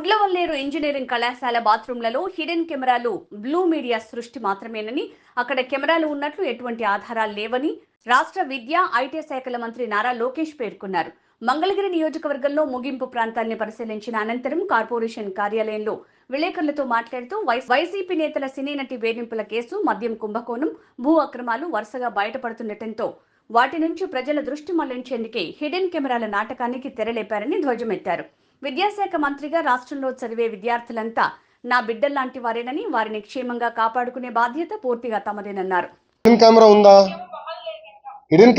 Gudlavalleru engineering కళాశాల బాత్రూంలలో hidden కెమెరాలు blue media సృష్టి మాత్రమేనని, అక్కడ కెమెరాలు ఉన్నట్లు ఎటువంటి ఆధారాలు లేవని రాష్ట్ర విద్యా ఐటీ శాఖల మంత్రి నారా లోకేష్ పేర్కొన్నారు. మంగళగిరి నియోజకవర్గంలో ముగింపు ప్రాంతాన్ని పరిశీలించిన అనంతరం కార్పొరేషన్ కార్యాలయంలో విలేకరులతో మాట్లాడుతూ వైసీపీ నేతల సినీ నటి వేధింపుల కేసు, మద్యం కుంభకోణం, భూ అక్రమాలు వరుసగా బయటపడుతుండటంతో వాటి నుంచి ప్రజల దృష్టి మళ్లించేందుకే హిడెన్ కెమెరాల నాటకానికి తెరలేపారని ధ్వజమెత్తారు. విద్యాశాఖ మంత్రిగా రాష్ట్రంలో చదివే విద్యార్థులంతా నా బిడ్డల్లాంటి వారేనని, వారిని క్షేమంగా కాపాడుకునే బాధ్యత పూర్తిగా తమదేనన్నారు. హిడెన్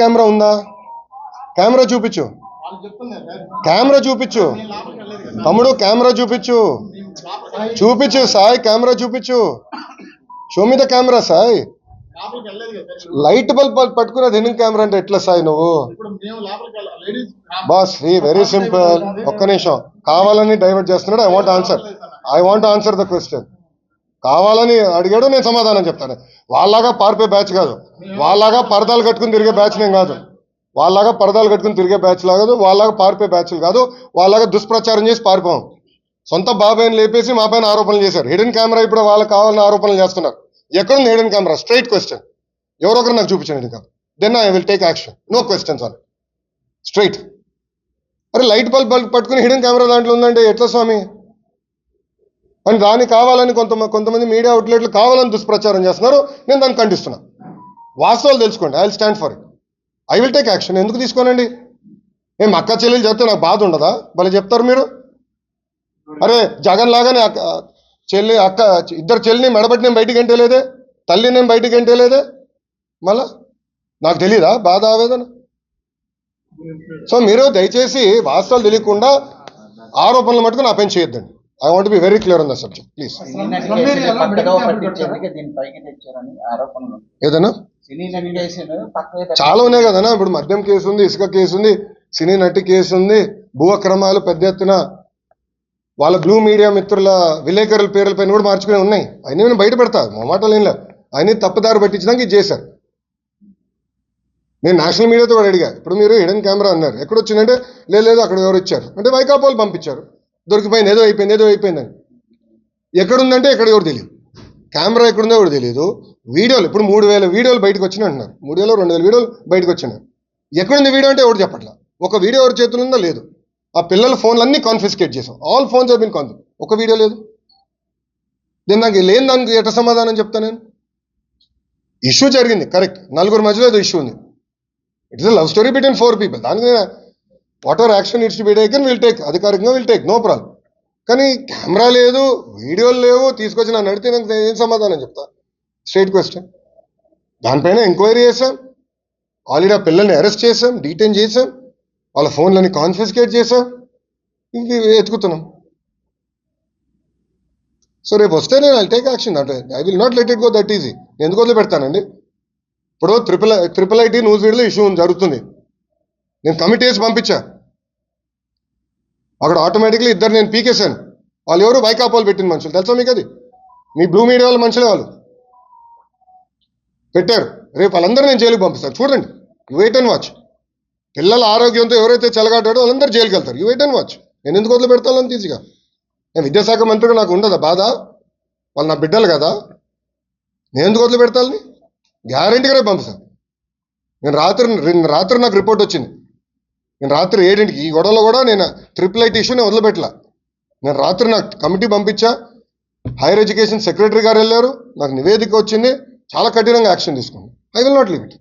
కెమెరా ఉందా? కెమెరా చూపించు, కెమెరా చూపించు తమ్ముడు, కెమెరా చూపించు, చూపించు సాయి, కెమెరా చూపించు. Show me the camera Sai. Light bulb పట్టుకున్నది హిడెన్ కెమెరా అంటే ఎట్లా సాయి నువ్వు? Boss very simple. ఒక్క నిమిషం, కావాలని డైవర్ట్ చేస్తున్నాడు. I want answer the question. కావాలని అడిగాడు, నేను సమాధానం చెప్తాను. వాళ్ళలాగా పారిపోయే బ్యాచ్ కాదు, వాళ్ళలాగా పరదాలు కట్టుకుని తిరిగే బ్యాచ్ నేను కాదు, వాళ్ళలాగా పరదాలు కట్టుకుని తిరిగే బ్యాచ్ కాదు, వాళ్ళలాగా పారిపోయే బ్యాచ్లు కాదు, వాళ్ళలాగా దుష్ప్రచారం చేసి పారిపోం. సొంత బాబాయిని లేపేసి మా పైన ఆరోపణలు చేశారు. హిడెన్ కెమెరా ఇప్పుడు వాళ్ళకి కావాలని ఆరోపణలు చేస్తున్నారు. ఎక్కడుంది హిడెన్ కెమెరా? Straight question. ఎవరొకరు నాకు చూపించండి hidden camera, then I will take action. No questions on straight. అరే లైట్ బల్బ్ పట్టుకుని హిడెన్ కెమెరా దాంట్లో ఉందంటే ఎట్లా స్వామి? అని దాన్ని కావాలని కొంతమంది మీడియా అవుట్లెట్లు కావాలని దుష్ప్రచారం చేస్తున్నారు. నేను దాన్ని ఖండిస్తున్నా. వాస్తవాలు తెలుసుకోండి. I will stand for it. I will take action. ఎందుకు తీసుకోనండి? ఏం అక్క చెల్లెలు చెప్తే నాకు బాధ ఉండదా? భలే చెప్తారు మీరు. అరే జగన్ లాగానే అక్క ఇద్దరు చెల్లిని మెడబట్టి నేను బయటికి ఎంటేలేదే, తల్లి నేను బయటికి ఎంటేలేదే, మళ్ళా నాకు తెలీదా బాధ, ఆవేదన? సో మీరు దయచేసి వాస్తవాలు తెలియకుండా ఆరోపణలు మటుకు నా పైన చేయొద్దండి. I want be very clear on the subject please. ఏదన్నా చాలా ఉన్నాయి కదన్నా. ఇప్పుడు మద్యం కేసు ఉంది, ఇసుక కేసు ఉంది, సినీ నటి కేసు ఉంది, భూ అక్రమాలు పెద్ద ఎత్తున వాళ్ళ బ్లూ మీడియా మిత్రుల విలేకరుల పేర్ల పైన కూడా మార్చుకునే ఉన్నాయి. అయినా నేను బయట పెడతా, మొమాటలు ఏం లేదు. అయినా తప్పుదారి పట్టించడానికి ఇది చేశారు. నేను నేషనల్ మీడియాతో కూడా అడిగా. ఇప్పుడు మీరు హిడెన్ కెమెరా అన్నారు, ఎక్కడొచ్చిందంటే లేదు అక్కడ ఎవరు ఇచ్చారు అంటే వైకాపాలు పంపించారు, దొరికిపోయింది, ఏదో అయిపోయిందని. ఎక్కడుందంటే ఎక్కడ ఎవరు తెలియదు, కెమెరా ఎక్కడుందో ఎవరు తెలియదు. వీడియోలు ఇప్పుడు 3000 వీడియోలు బయటకు వచ్చినాయి అంటున్నారు. 2000 వీడియోలు బయటకు వచ్చినాయి. ఎక్కడుంది వీడియో అంటే ఎవరు చెప్పట్లా. ఒక వీడియో ఎవరి చేతులు ఉందో లేదు. ఆ పిల్లల ఫోన్లన్నీ కాన్ఫిస్కేట్ చేసాం. All phones have been confiscate. ఒక వీడియో లేదు. నేను నాకు లేని దానికి ఎట్లా సమాధానం చెప్తాను నేను? ఇష్యూ జరిగింది కరెక్ట్, నలుగురు మధ్యలో ఏదో ఇష్యూ ఉంది. It is a love story between 4 people. దానికి what ever action needs to be taken will take, అధికారికంగా విల్ టేక్, నో ప్రాబ్లం. కానీ కెమెరా లేదు, వీడియోలు లేవు, తీసుకొచ్చి నన్ను అడిగితే నాకు ఏం సమాధానం చెప్తా? Straight question. దానిపైన ఎంక్వైరీ చేసాం, ఆల్రెడీ ఆ పిల్లల్ని అరెస్ట్ చేసాం, డీటైన్ చేసాం, వాళ్ళ ఫోన్లని కాన్ఫిస్కేట్ చేసాం, ఇవి ఎత్తుకుతున్నాం. సో రేపు వస్తే నేను ఐ టేక్ యాక్షన్. అంటే I will not let it go that easy. నేను ఎందుకు వదిలి పెడతానండి? ఇప్పుడు ట్రిపుల్ ఐటీ న్యూస్ వీడియోలో ఇష్యూ జరుగుతుంది. నేను కమిటీ వేసి పంపించా. అక్కడ ఆటోమేటిక్లీ ఇద్దరు నేను పీకేశాను. వాళ్ళు ఎవరు? వైకాపాలు పెట్టిన మనుషులు. తెలుసా మీకు? అది మీ బ్లూ మీడియా వాళ్ళ మనుషులే వాళ్ళు పెట్టారు. రేపు వాళ్ళందరూ నేను జైలుకి పంపిస్తాను. చూడండి, యూ వెయిట్ అండ్ వాచ్. పిల్లల ఆరోగ్యంతో ఎవరైతే చెలగాటాడో వాళ్ళందరూ జైలుకి వెళ్తారు. You wait and watch. నేను ఎందుకు వదిలి పెడతాను అంత ఈజీగా? నేను విద్యాశాఖ మంత్రిగా నాకు ఉండదా బాధ? వాళ్ళు నా బిడ్డలు కదా, నేను ఎందుకు వదిలి పెడతాను? గ్యారంటీగా రేపు పంపిస్తాను. నేను రాత్రి నాకు రిపోర్ట్ వచ్చింది. నేను రాత్రి 7ంటికి ఈ గొడవలో కూడా నేను ట్రిపుల్ ఐటీ ఇష్యూ నేను వదిలిపెట్టలా. నేను రాత్రి నాకు కమిటీ పంపించా, హైయర్ ఎడ్యుకేషన్ సెక్రటరీ గారు వెళ్ళారు, నాకు నివేదిక వచ్చింది, చాలా కఠినంగా యాక్షన్ తీసుకున్నాను. I will not leave it.